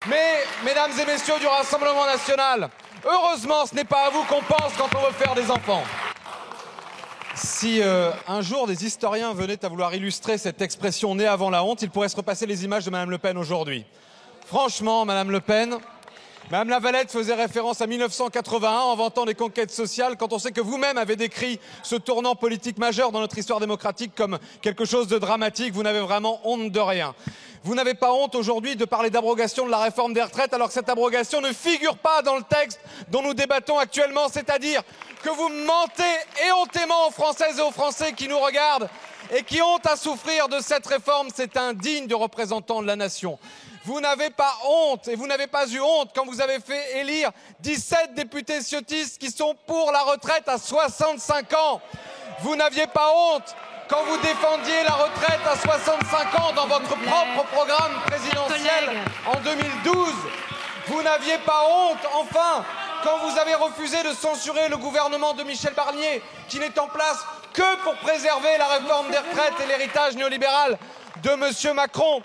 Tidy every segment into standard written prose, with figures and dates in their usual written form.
Mais, mesdames et messieurs du Rassemblement national, heureusement, ce n'est pas à vous qu'on pense quand on veut faire des enfants. Si un jour des historiens venaient à vouloir illustrer cette expression née avant la honte, ils pourraient se repasser les images de Mme Le Pen aujourd'hui. Franchement, Mme Le Pen, Mme Lavalette faisait référence à 1981 en vantant les conquêtes sociales quand on sait que vous-même avez décrit ce tournant politique majeur dans notre histoire démocratique comme quelque chose de dramatique. Vous n'avez vraiment honte de rien. Vous n'avez pas honte aujourd'hui de parler d'abrogation de la réforme des retraites alors que cette abrogation ne figure pas dans le texte dont nous débattons actuellement, c'est-à-dire que vous mentez éhontément aux Françaises et aux Français qui nous regardent et qui ont à souffrir de cette réforme. C'est indigne de représentants de la nation. Vous n'avez pas honte et vous n'avez pas eu honte quand vous avez fait élire 17 députés ciotistes qui sont pour la retraite à 65 ans. Vous n'aviez pas honte quand vous défendiez la retraite à 65 ans dans votre propre programme présidentiel en 2012. Vous n'aviez pas honte, enfin, quand vous avez refusé de censurer le gouvernement de Michel Barnier, qui n'est en place que pour préserver la réforme des retraites et l'héritage néolibéral de M. Macron.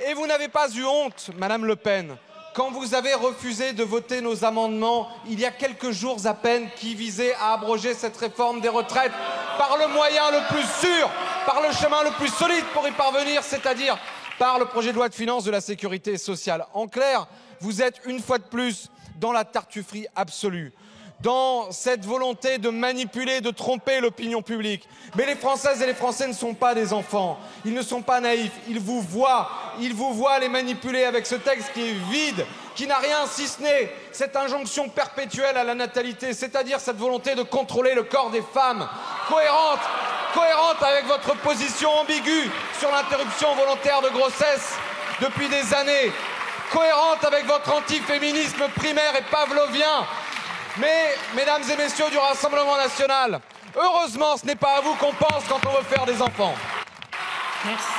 Et vous n'avez pas eu honte, Madame Le Pen, quand vous avez refusé de voter nos amendements il y a quelques jours à peine qui visaient à abroger cette réforme des retraites par le moyen le plus sûr, par le chemin le plus solide pour y parvenir, c'est-à-dire par le projet de loi de finances de la sécurité sociale. En clair, vous êtes une fois de plus dans la tartufferie absolue, dans cette volonté de manipuler, de tromper l'opinion publique. Mais les Françaises et les Français ne sont pas des enfants, ils ne sont pas naïfs, ils vous voient les manipuler avec ce texte qui est vide, qui n'a rien si ce n'est cette injonction perpétuelle à la natalité, c'est-à-dire cette volonté de contrôler le corps des femmes, cohérente avec votre position ambiguë sur l'interruption volontaire de grossesse depuis des années, cohérente avec votre antiféminisme primaire et pavlovien. Mais, mesdames et messieurs du Rassemblement national, heureusement, ce n'est pas à vous qu'on pense quand on veut faire des enfants. Merci.